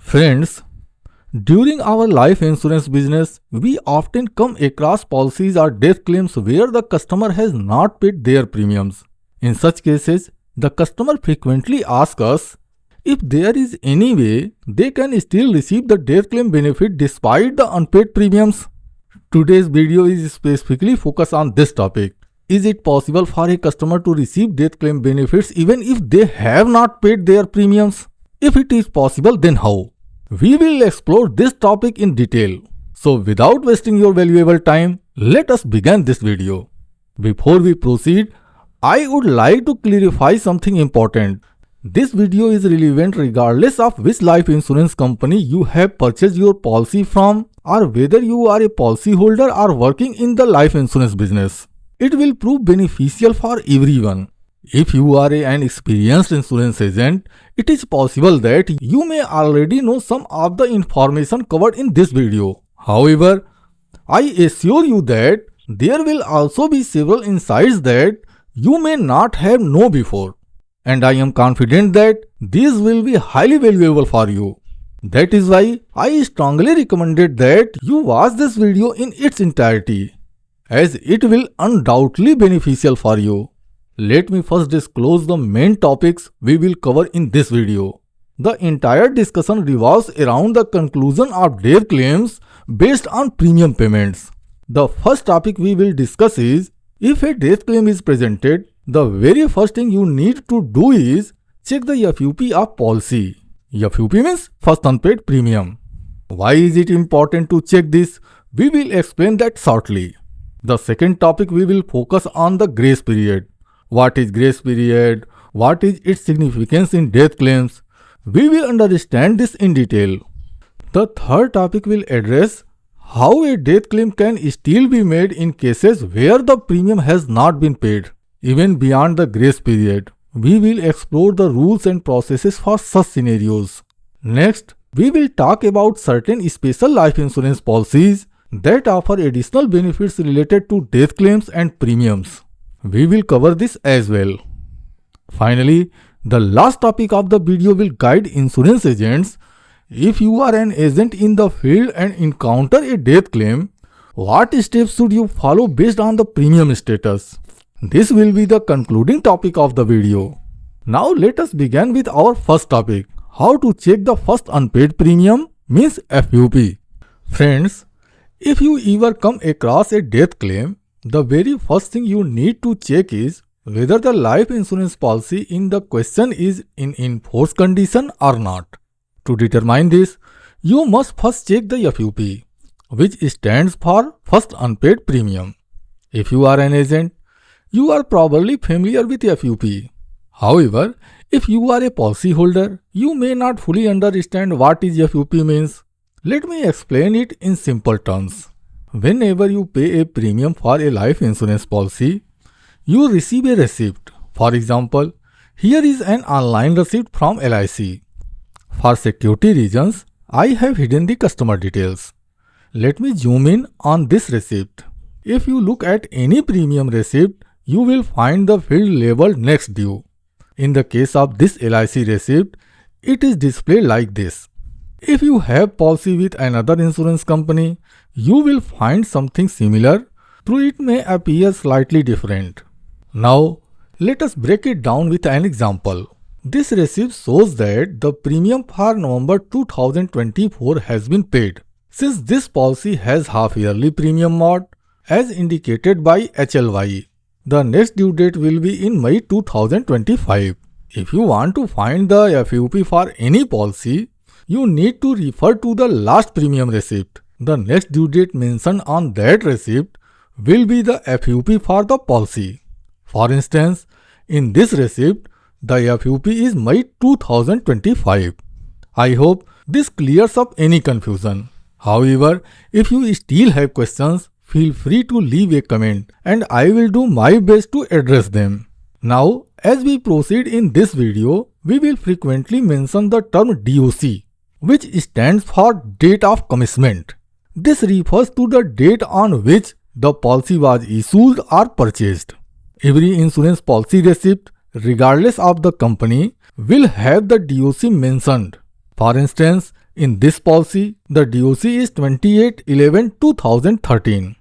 Friends, during our life insurance business, we often come across policies or death claims where the customer has not paid their premiums. In such cases, the customer frequently asks us if there is any way they can still receive the death claim benefit despite the unpaid premiums. Today's video is specifically focused on this topic. Is it possible for a customer to receive death claim benefits even if they have not paid their premiums? If it is possible, then how? We will explore this topic in detail. So without wasting your valuable time, let us begin this video. Before we proceed, I would like to clarify something important. This video is relevant regardless of which life insurance company you have purchased your policy from or whether you are a policyholder or working in the life insurance business. It will prove beneficial for everyone. If you are an experienced insurance agent, it is possible that you may already know some of the information covered in this video. However, I assure you that there will also be several insights that you may not have known before. And I am confident that these will be highly valuable for you. That is why I strongly recommended that you watch this video in its entirety, as it will undoubtedly be beneficial for you. Let me first disclose the main topics we will cover in this video. The entire discussion revolves around the conclusion of death claims based on premium payments. The first topic we will discuss is, if a death claim is presented, the very first thing you need to do is check the FUP of policy. FUP means first unpaid premium. Why is it important to check this? We will explain that shortly. The second topic we will focus on the grace period. What is grace period? What is its significance in death claims? We will understand this in detail. The third topic will address how a death claim can still be made in cases where the premium has not been paid, even beyond the grace period. We will explore the rules and processes for such scenarios. Next, we will talk about certain special life insurance policies that offer additional benefits related to death claims and premiums. We will cover this as well. Finally, the last topic of the video will guide insurance agents. If you are an agent in the field and encounter a death claim, what steps should you follow based on the premium status? This will be the concluding topic of the video. Now let us begin with our first topic, how to check the first unpaid premium, means FUP. Friends, if you ever come across a death claim, the very first thing you need to check is whether the life insurance policy in the question is in force condition or not. To determine this, you must first check the FUP, which stands for first unpaid premium. If you are an agent, you are probably familiar with FUP. However, if you are a policyholder, you may not fully understand what is FUP means. Let me explain it in simple terms. Whenever you pay a premium for a life insurance policy, you receive a receipt. For example, here is an online receipt from LIC. For security reasons, I have hidden the customer details. Let me zoom in on this receipt. If you look at any premium receipt, you will find the field labeled next due. In the case of this LIC receipt, it is displayed like this. If you have policy with another insurance company, you will find something similar, though it may appear slightly different. Now, let us break it down with an example. This receipt shows that the premium for November 2024 has been paid. Since this policy has half-yearly premium mode, as indicated by HLY, the next due date will be in May 2025. If you want to find the FUP for any policy, you need to refer to the last premium receipt. The next due date mentioned on that receipt will be the FUP for the policy. For instance, in this receipt, the FUP is May 2025. I hope this clears up any confusion. However, if you still have questions, feel free to leave a comment and I will do my best to address them. Now, as we proceed in this video, we will frequently mention the term DOC, which stands for date of commencement. This refers to the date on which the policy was issued or purchased. Every insurance policy receipt, regardless of the company, will have the DOC mentioned. For instance, In this policy, the DOC is 28/11/2013,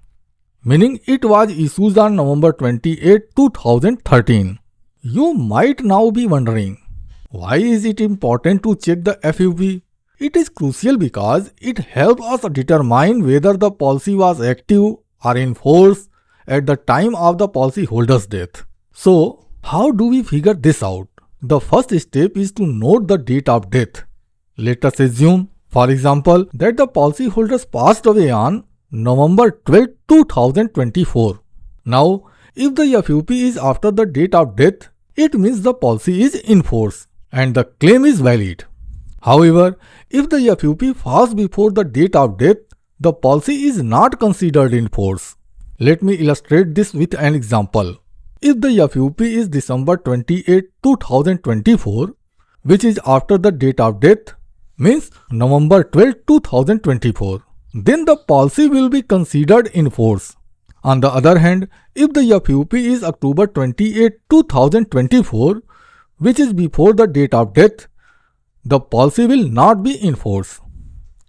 meaning it was issued on November 28, 2013. You might now be wondering, why is it important to check the FUP? It is crucial because it helps us determine whether the policy was active or in force at the time of the policyholder's death. So, how do we figure this out? The first step is to note the date of death. Let us assume, for example, that the policyholders passed away on November 12, 2024. Now, if the FUP is after the date of death, it means the policy is in force and the claim is valid. However, if the FUP falls before the date of death, the policy is not considered in force. Let me illustrate this with an example. If the FUP is December 28, 2024, which is after the date of death, means November 12, 2024, then the policy will be considered in force. On the other hand, if the FUP is October 28, 2024, which is before the date of death, the policy will not be in force.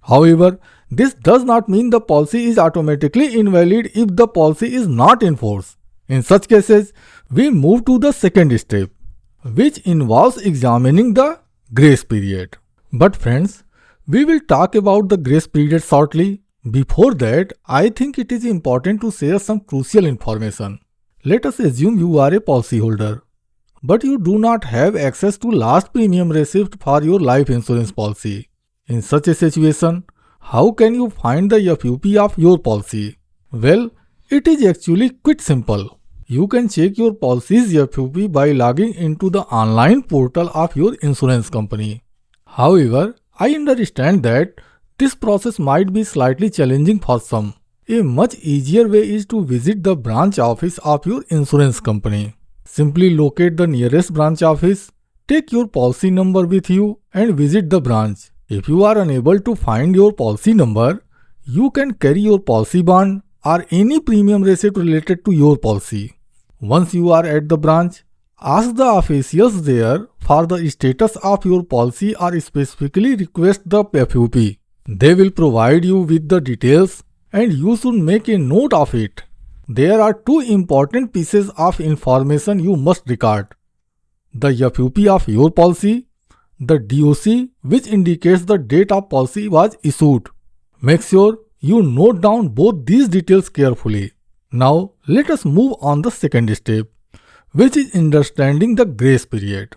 However, this does not mean the policy is automatically invalid if the policy is not in force. In such cases, we move to the second step, which involves examining the grace period. But friends, we will talk about the grace period shortly. Before that, I think it is important to share some crucial information. Let us assume you are a policyholder, but you do not have access to last premium receipt for your life insurance policy. In such a situation, how can you find the FUP of your policy? Well, it is actually quite simple. You can check your policy's FUP by logging into the online portal of your insurance company. However, I understand that this process might be slightly challenging for some. A much easier way is to visit the branch office of your insurance company. Simply locate the nearest branch office, take your policy number with you and visit the branch. If you are unable to find your policy number, you can carry your policy bond or any premium receipt related to your policy. Once you are at the branch, ask the officials there for the status of your policy or specifically request the FUP. They will provide you with the details and you should make a note of it. There are two important pieces of information you must record: the FUP of your policy, the DOC, which indicates the date of policy was issued. Make sure you note down both these details carefully. Now, let us move on the second step, which is understanding the grace period.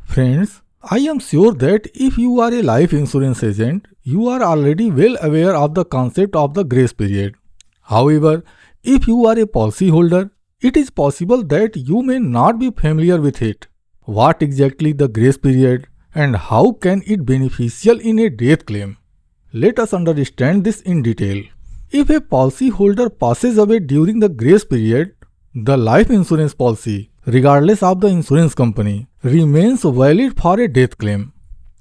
Friends, I am sure that if you are a life insurance agent, you are already well aware of the concept of the grace period. However, if you are a policyholder, it is possible that you may not be familiar with it. What exactly the grace period and how can it be beneficial in a death claim? Let us understand this in detail. If a policyholder passes away during the grace period, the life insurance policy, regardless of the insurance company, remains valid for a death claim.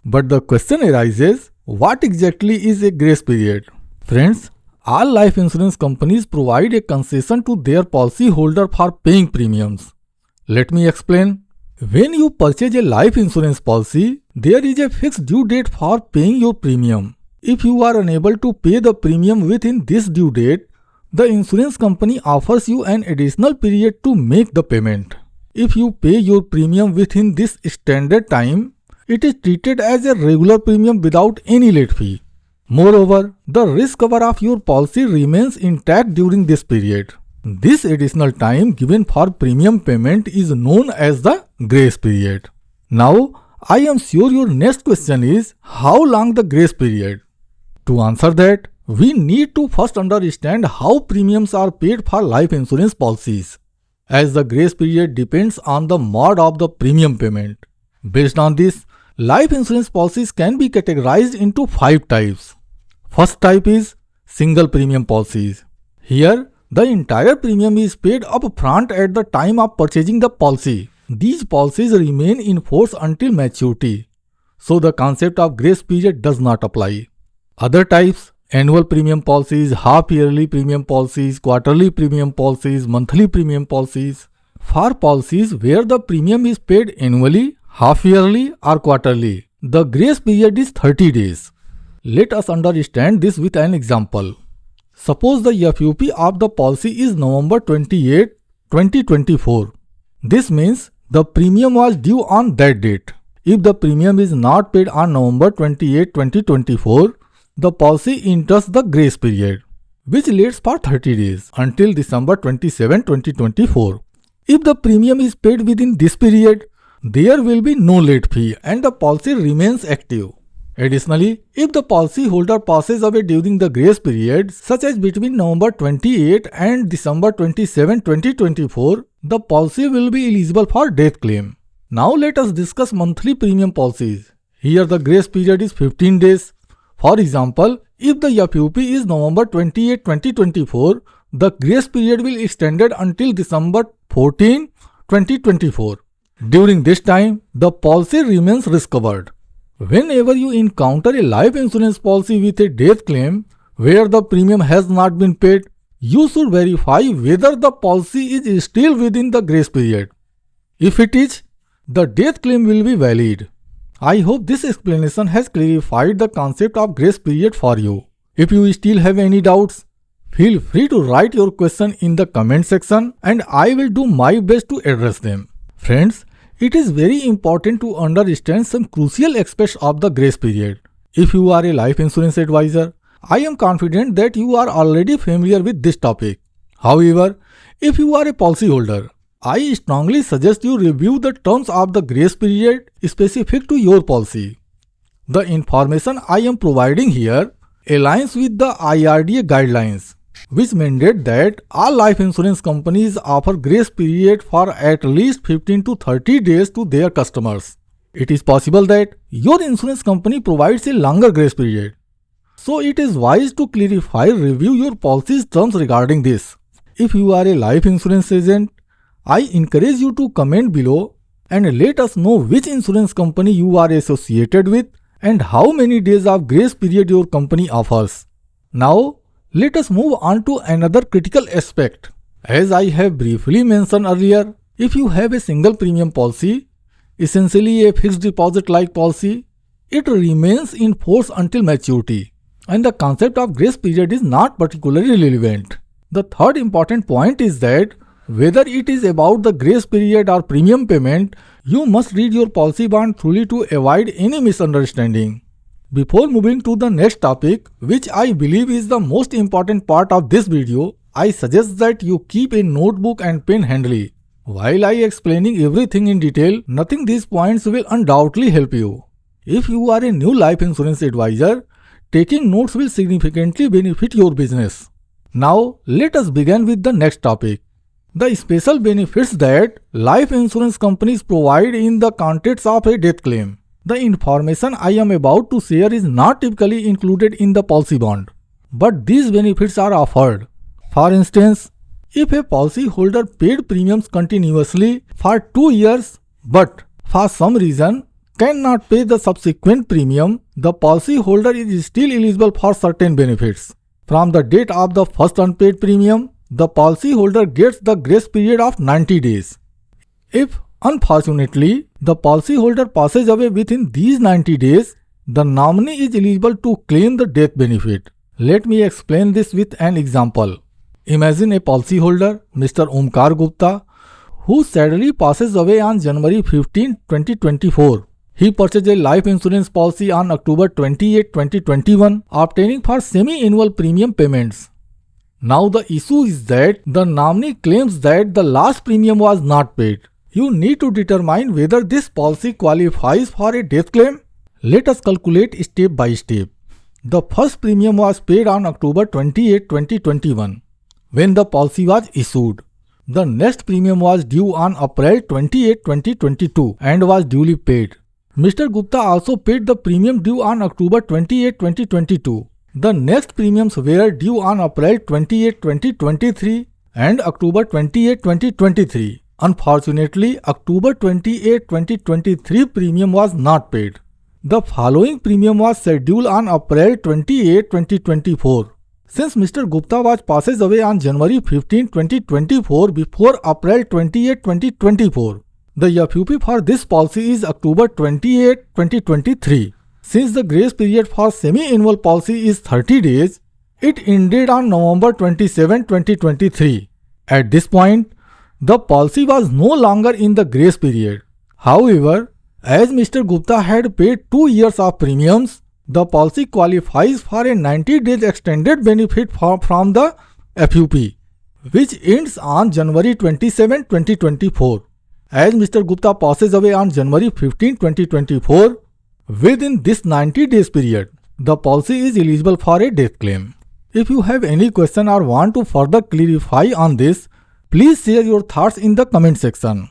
But the question arises, what exactly is a grace period? Friends, all life insurance companies provide a concession to their policyholder for paying premiums. Let me explain. When you purchase a life insurance policy, there is a fixed due date for paying your premium. If you are unable to pay the premium within this due date, the insurance company offers you an additional period to make the payment. If you pay your premium within this standard time, it is treated as a regular premium without any late fee. Moreover, the risk cover of your policy remains intact during this period. This additional time given for premium payment is known as the grace period. Now, I am sure your next question is, how long the grace period? To answer that, we need to first understand how premiums are paid for life insurance policies, as the grace period depends on the mode of the premium payment. Based on this, life insurance policies can be categorized into 5 types. First type is single premium policies. Here, the entire premium is paid upfront at the time of purchasing the policy. These policies remain in force until maturity, so the concept of grace period does not apply. Other types: annual premium policies, half-yearly premium policies, quarterly premium policies, monthly premium policies. For policies where the premium is paid annually, half-yearly or quarterly, the grace period is 30 days. Let us understand this with an example. Suppose the FUP of the policy is November 28, 2024. This means the premium was due on that date. If the premium is not paid on November 28, 2024, the policy enters the grace period, which lasts for 30 days until December 27, 2024. If the premium is paid within this period, there will be no late fee and the policy remains active. Additionally, if the policyholder passes away during the grace period, such as between November 28 and December 27, 2024, the policy will be eligible for death claim. Now let us discuss monthly premium policies. Here the grace period is 15 days. For example, if the FUP is November 28, 2024, the grace period will extend until December 14, 2024. During this time, the policy remains risk covered. Whenever you encounter a life insurance policy with a death claim where the premium has not been paid, you should verify whether the policy is still within the grace period. If it is, the death claim will be valid. I hope this explanation has clarified the concept of grace period for you. If you still have any doubts, feel free to write your question in the comment section and I will do my best to address them. Friends, it is very important to understand some crucial aspects of the grace period. If you are a life insurance advisor, I am confident that you are already familiar with this topic. However, if you are a policyholder, I strongly suggest you review the terms of the grace period specific to your policy. The information I am providing here aligns with the IRDA guidelines, which mandate that all life insurance companies offer grace period for at least 15 to 30 days to their customers. It is possible that your insurance company provides a longer grace period. So it is wise to review your policy's terms regarding this. If you are a life insurance agent, I encourage you to comment below and let us know which insurance company you are associated with and how many days of grace period your company offers. Now, let us move on to another critical aspect. As I have briefly mentioned earlier, if you have a single premium policy, essentially a fixed deposit like policy, it remains in force until maturity, and the concept of grace period is not particularly relevant. The third important point is that whether it is about the grace period or premium payment, you must read your policy bond thoroughly to avoid any misunderstanding. Before moving to the next topic, which I believe is the most important part of this video, I suggest that you keep a notebook and pen handy. While I explaining everything in detail, nothing these points will undoubtedly help you. If you are a new life insurance advisor, taking notes will significantly benefit your business. Now, let us begin with the next topic. The special benefits that life insurance companies provide in the context of a death claim. The information I am about to share is not typically included in the policy bond, but these benefits are offered. For instance, if a policyholder paid premiums continuously for 2 years but for some reason cannot pay the subsequent premium, the policyholder is still eligible for certain benefits. From the date of the first unpaid premium, the policyholder gets the grace period of 90 days. If unfortunately, the policyholder passes away within these 90 days, the nominee is eligible to claim the death benefit. Let me explain this with an example. Imagine a policyholder, Mr. Omkar Gupta, who sadly passes away on January 15, 2024. He purchased a life insurance policy on October 28, 2021, obtaining for semi-annual premium payments. Now the issue is that the nominee claims that the last premium was not paid. You need to determine whether this policy qualifies for a death claim. Let us calculate step by step. The first premium was paid on October 28, 2021, when the policy was issued. The next premium was due on April 28, 2022 and was duly paid. Mr. Gupta also paid the premium due on October 28, 2022. The next premiums were due on April 28, 2023 and October 28, 2023. Unfortunately, October 28, 2023 premium was not paid. The following premium was scheduled on April 28, 2024. Since Mr. Gupta was passes away on January 15, 2024 before April 28, 2024, the FUP for this policy is October 28, 2023. Since the grace period for semi-annual policy is 30 days, it ended on November 27, 2023. At this point, the policy was no longer in the grace period. However, as Mr. Gupta had paid 2 years of premiums, the policy qualifies for a 90 days extended benefit from the FUP, which ends on January 27, 2024. As Mr. Gupta passes away on January 15, 2024, within this 90 days period, the policy is eligible for a death claim. If you have any question or want to further clarify on this, please share your thoughts in the comment section.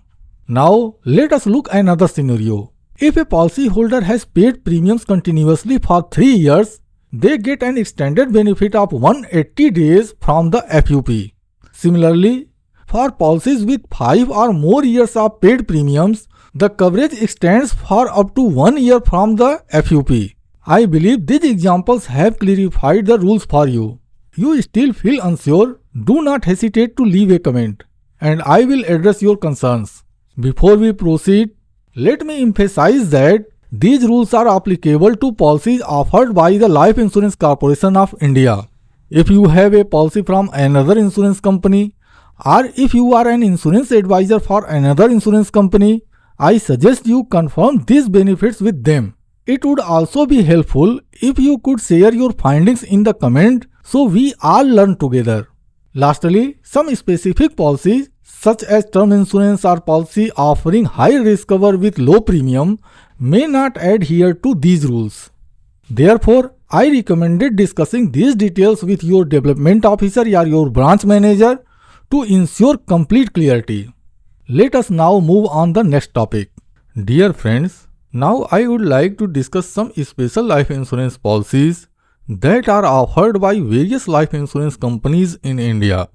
Now, let us look at another scenario. If a policyholder has paid premiums continuously for 3 years, they get an extended benefit of 180 days from the FUP. Similarly, for policies with 5 or more years of paid premiums, the coverage extends for up to 1 year from the FUP. I believe these examples have clarified the rules for you. You still feel unsure? Do not hesitate to leave a comment, and I will address your concerns. Before we proceed, let me emphasize that these rules are applicable to policies offered by the Life Insurance Corporation of India. If you have a policy from another insurance company, or if you are an insurance advisor for another insurance company, I suggest you confirm these benefits with them. It would also be helpful if you could share your findings in the comment so we all learn together. Lastly, some specific policies such as term insurance or policy offering high risk cover with low premium may not adhere to these rules. Therefore, I recommended discussing these details with your development officer or your branch manager to ensure complete clarity. Let us now move on the next topic. Dear friends, now I would like to discuss some special life insurance policies that are offered by various life insurance companies in India.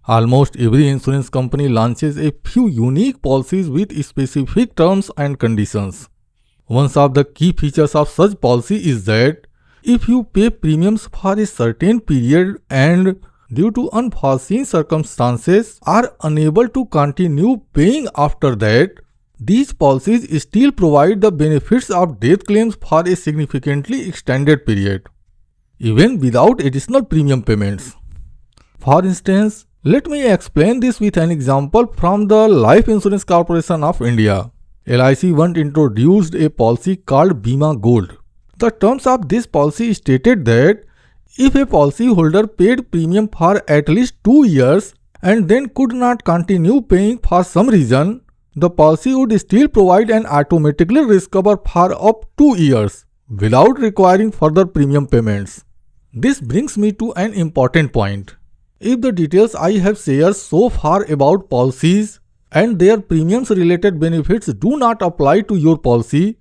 Almost every insurance company launches a few unique policies with specific terms and conditions. One of the key features of such policy is that if you pay premiums for a certain period and due to unforeseen circumstances are unable to continue paying after that, these policies still provide the benefits of death claims for a significantly extended period, even without additional premium payments. For instance, let me explain this with an example from the Life Insurance Corporation of India. LIC once introduced a policy called Bima Gold. The terms of this policy stated that if a policyholder paid premium for at least 2 years and then could not continue paying for some reason, the policy would still provide an automatically risk cover for up to 2 years without requiring further premium payments. This brings me to an important point. If the details I have shared so far about policies and their premiums related benefits do not apply to your policy,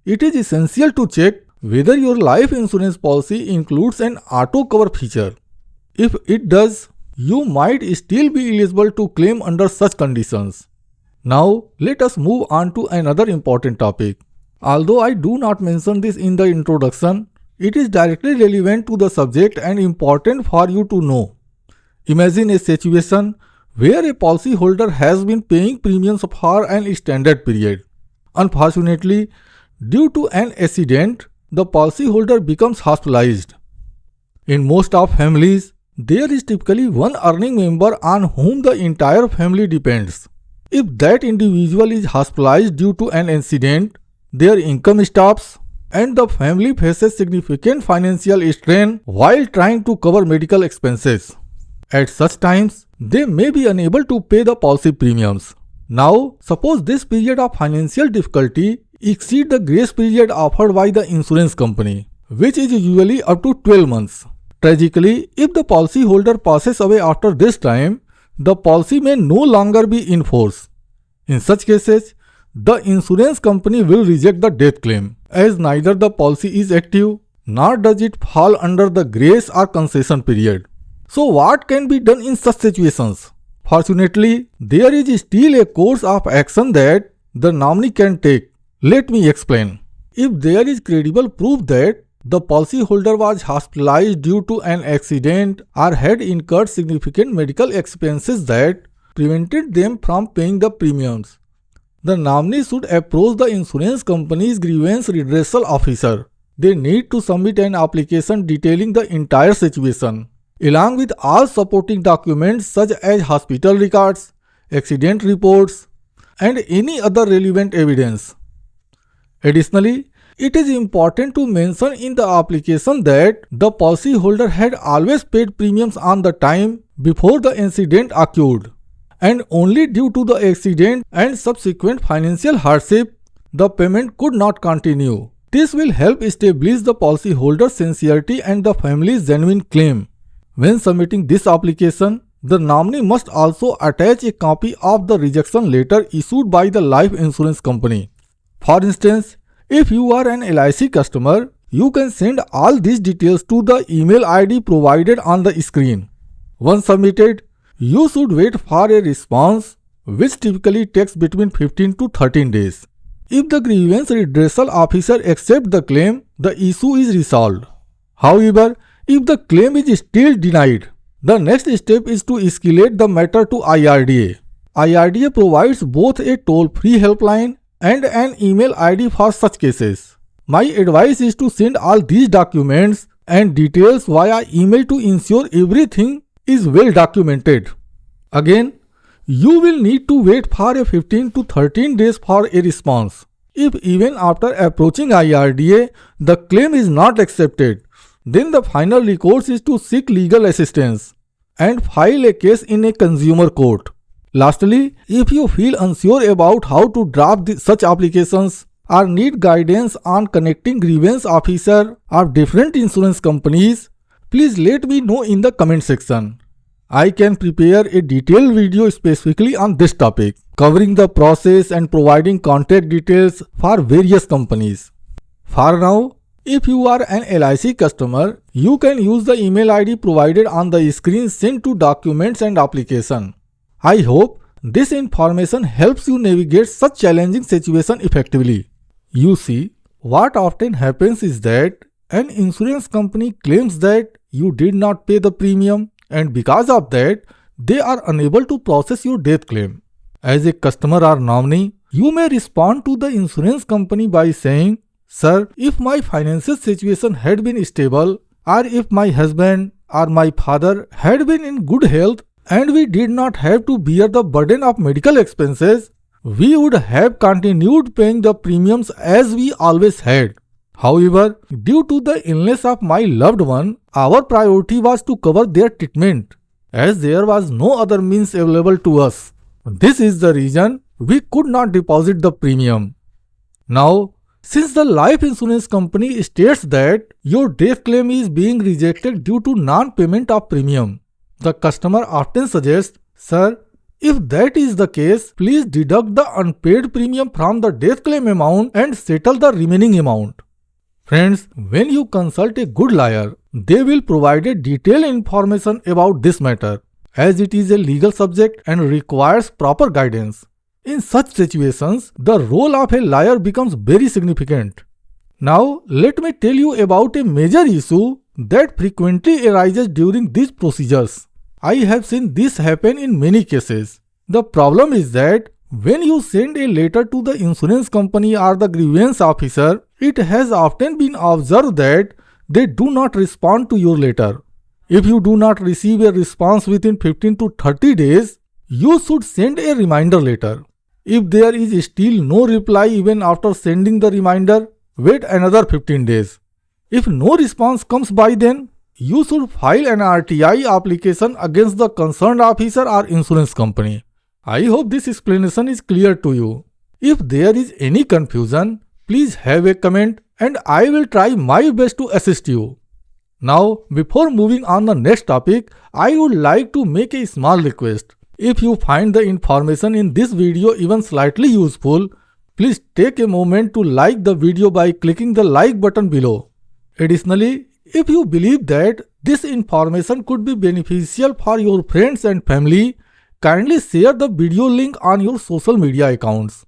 it is essential to check whether your life insurance policy includes an auto cover feature. If it does, you might still be eligible to claim under such conditions. Now, let us move on to another important topic. Although I do not mention this in the introduction, it is directly relevant to the subject and important for you to know. Imagine a situation where a policyholder has been paying premiums for an extended period. Unfortunately, due to an accident, the policyholder becomes hospitalized. In most of families, there is typically one earning member on whom the entire family depends. If that individual is hospitalized due to an incident, their income stops and the family faces significant financial strain while trying to cover medical expenses. At such times, they may be unable to pay the policy premiums. Now, suppose this period of financial difficulty exceeds the grace period offered by the insurance company, which is usually up to 12 months. Tragically, if the policyholder passes away after this time, the policy may no longer be in force. In such cases, the insurance company will reject the death claim, as neither the policy is active nor does it fall under the grace or concession period. So what can be done in such situations? Fortunately, there is still a course of action that the nominee can take. Let me explain. If there is credible proof that the policyholder was hospitalized due to an accident or had incurred significant medical expenses that prevented them from paying the premiums, the nominee should approach the insurance company's grievance redressal officer they need to submit an application detailing the entire situation, along with all supporting documents such as hospital records, accident reports, and any other relevant evidence. Additionally, it is important to mention in the application that the policyholder had always paid premiums on the time before the incident occurred, and only due to the accident and subsequent financial hardship, the payment could not continue. This will help establish the policyholder's sincerity and the family's genuine claim. When submitting this application, the nominee must also attach a copy of the rejection letter issued by the life insurance company. For instance, if you are an LIC customer, you can send all these details to the email ID provided on the screen. Once submitted, you should wait for a response, which typically takes between 15 to 13 days. If the grievance redressal officer accepts the claim, the issue is resolved. However, if the claim is still denied, the next step is to escalate the matter to IRDA. IRDA provides both a toll-free helpline and an email ID for such cases. My advice is to send all these documents and details via email to ensure everything is well documented. Again, you will need to wait for a 15 to 13 days for a response. If even after approaching IRDA, the claim is not accepted, then the final recourse is to seek legal assistance and file a case in a consumer court. Lastly, if you feel unsure about how to draft such applications or need guidance on connecting grievance officer of different insurance companies, please let me know in the comment section. I can prepare a detailed video specifically on this topic, covering the process and providing contact details for various companies. For now, if you are an LIC customer, you can use the email ID provided on the screen sent to documents and application. I hope this information helps you navigate such challenging situations effectively. You see, what often happens is that an insurance company claims that you did not pay the premium, and because of that, they are unable to process your death claim. As a customer or nominee, you may respond to the insurance company by saying, "Sir, if my financial situation had been stable, or if my husband or my father had been in good health, and we did not have to bear the burden of medical expenses, we would have continued paying the premiums as we always had. However, due to the illness of my loved one, our priority was to cover their treatment, as there was no other means available to us. This is the reason we could not deposit the premium." Now, since the life insurance company states that your death claim is being rejected due to non-payment of premium, the customer often suggests, "Sir, if that is the case, please deduct the unpaid premium from the death claim amount and settle the remaining amount." Friends, when you consult a good lawyer, they will provide a detailed information about this matter, as it is a legal subject and requires proper guidance. In such situations, the role of a lawyer becomes very significant. Now, let me tell you about a major issue that frequently arises during these procedures. I have seen this happen in many cases. The problem is that when you send a letter to the insurance company or the grievance officer, it has often been observed that they do not respond to your letter. If you do not receive a response within 15 to 30 days, you should send a reminder letter. If there is still no reply even after sending the reminder, wait another 15 days. If no response comes by then, you should file an RTI application against the concerned officer or insurance company. I hope this explanation is clear to you. If there is any confusion, please have a comment and I will try my best to assist you. Now, before moving on the next topic, I would like to make a small request. If you find the information in this video even slightly useful, please take a moment to like the video by clicking the like button below. Additionally, if you believe that this information could be beneficial for your friends and family, kindly share the video link on your social media accounts.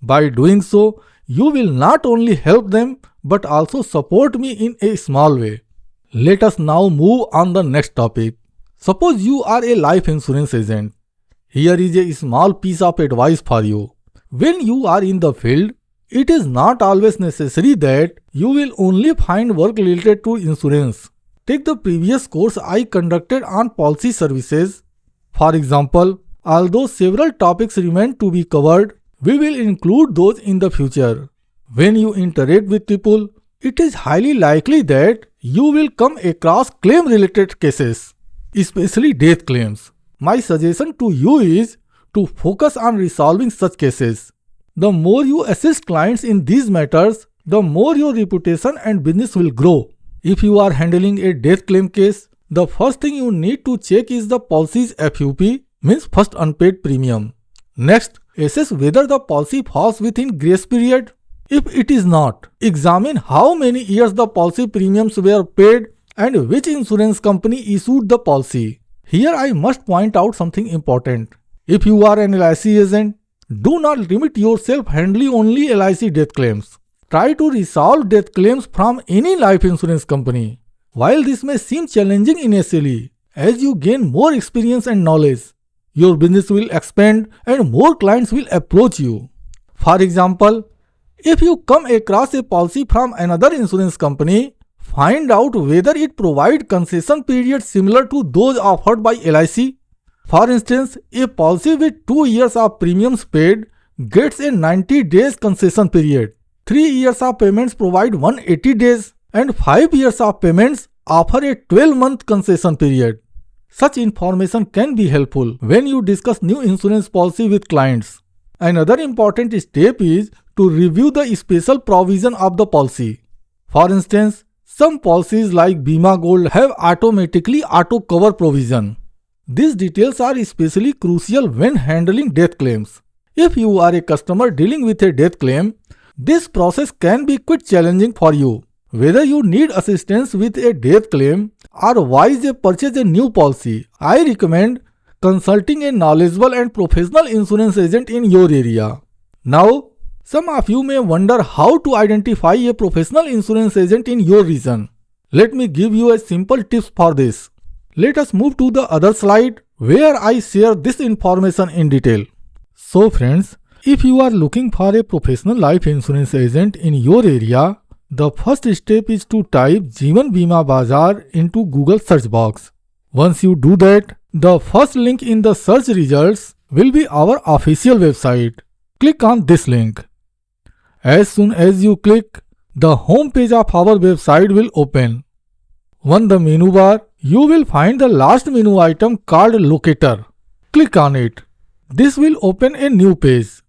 By doing so, you will not only help them but also support me in a small way. Let us now move on the next topic. Suppose you are a life insurance agent. Here is a small piece of advice for you. When you are in the field, It is not always necessary that you will only find work related to insurance. Take the previous course I conducted on policy services. For example, although several topics remain to be covered, we will include those in the future. When you interact with people, it is highly likely that you will come across claim-related cases, especially death claims. My suggestion to you is to focus on resolving such cases. The more you assist clients in these matters, the more your reputation and business will grow. If you are handling a death claim case, the first thing you need to check is the policy's FUP, means first unpaid premium. Next, assess whether the policy falls within grace period. If it is not, examine how many years the policy premiums were paid and which insurance company issued the policy. Here I must point out something important. If you are an LIC agent, do not limit yourself handling only LIC death claims. Try to resolve death claims from any life insurance company. While this may seem challenging initially, as you gain more experience and knowledge, your business will expand and more clients will approach you. For example, if you come across a policy from another insurance company, find out whether it provides concession periods similar to those offered by LIC. For instance, a policy with 2 years of premiums paid gets a 90 days concession period. 3 years of payments provide 180 days and 5 years of payments offer a 12-month concession period. Such information can be helpful when you discuss new insurance policy with clients. Another important step is to review the special provision of the policy. For instance, some policies like Bima Gold have automatically auto cover provision. These details are especially crucial when handling death claims. If you are a customer dealing with a death claim, this process can be quite challenging for you. Whether you need assistance with a death claim or wise to purchase a new policy, I recommend consulting a knowledgeable and professional insurance agent in your area. Now, some of you may wonder how to identify a professional insurance agent in your region. Let me give you a simple tips for this. Let us move to the other slide where I share this information in detail. So friends, if you are looking for a professional life insurance agent in your area, the first step is to type Jeevan Bima Bazaar into Google search box. Once you do that, the first link in the search results will be our official website. Click on this link. As soon as you click, the home page of our website will open. On the menu bar, you will find the last menu item called Locator. Click on it. This will open a new page.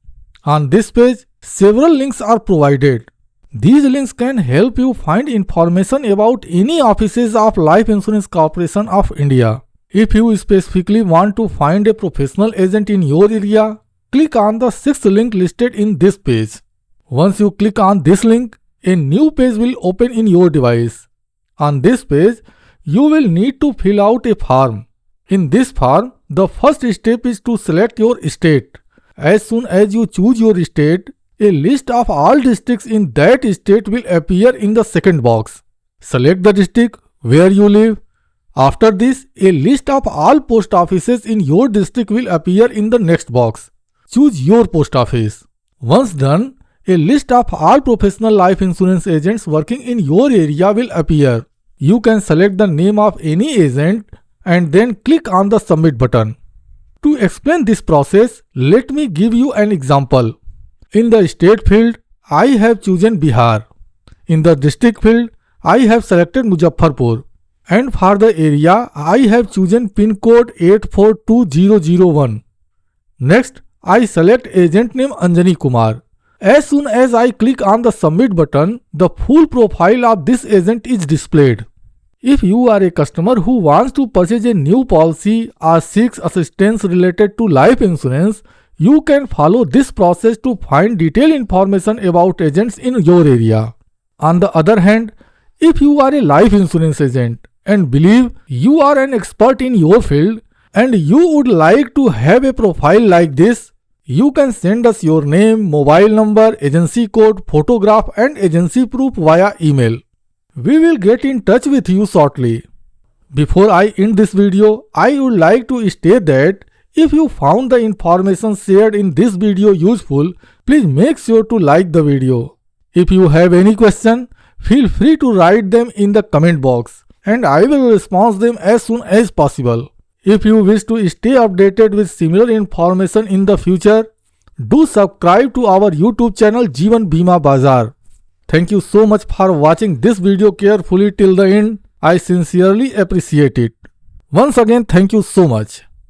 On this page, several links are provided. These links can help you find information about any offices of Life Insurance Corporation of India. If you specifically want to find a professional agent in your area, click on the 6th link listed in this page. Once you click on this link, a new page will open in your device. On this page, you will need to fill out a form. In this form, the first step is to select your state. As soon as you choose your state, a list of all districts in that state will appear in the second box. Select the district where you live. After this, a list of all post offices in your district will appear in the next box. Choose your post office. Once done, a list of all professional life insurance agents working in your area will appear. You can select the name of any agent and then click on the submit button. To explain this process, let me give you an example. In the state field, I have chosen Bihar. In the district field, I have selected Muzaffarpur. And for the area, I have chosen pin code 842001. Next, I select agent name Anjani Kumar. As soon as I click on the submit button, the full profile of this agent is displayed. If you are a customer who wants to purchase a new policy or seeks assistance related to life insurance, you can follow this process to find detailed information about agents in your area. On the other hand, if you are a life insurance agent and believe you are an expert in your field and you would like to have a profile like this, you can send us your name, mobile number, agency code, photograph and agency proof via email. We will get in touch with you shortly. Before I end this video, I would like to state that if you found the information shared in this video useful, Please make sure to like the video. If you have any question, feel free to write them in the comment box and I will respond them as soon as possible. If you wish to stay updated with similar information in the future, do subscribe to our YouTube channel Jeevan Bima Bazaar. Thank you so much for watching this video carefully till the end. I sincerely appreciate it. Once again, thank you so much.